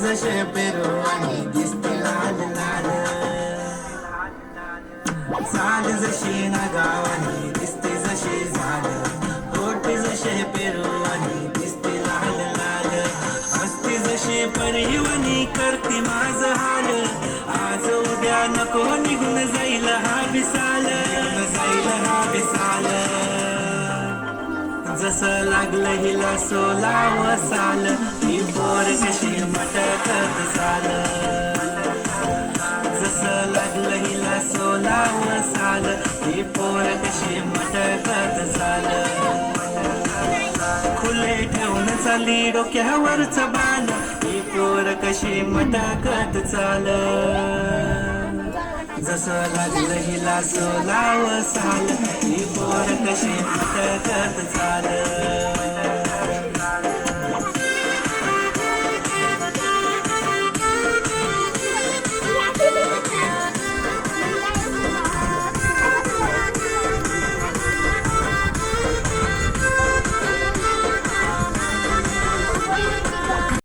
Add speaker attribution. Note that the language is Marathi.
Speaker 1: जसे पेरवानी दिसते लाल लाल, चाल जशी नागावानी दिसते जशी झाल, ओठ जसे पेरवानी दिसते लाल लाल, हसते जसे परिवानी करते माझ हाल, आज उद्या नको निघून जाईल हा विसाल, जाईल हा विसाल, जसं लागलं हिला सोलाव साल, ही पोर कशी मटकत चाल, जसं लागलं हिला सोलाव साल, ही पोर कशी मटकत चाल, खुले ठेवून चाली डोक्यावरच बाल, ही पोर कशी मटकत चाल, जसं लागलं हिला सोलाव साल, ही पोर कशी मटकत चाल.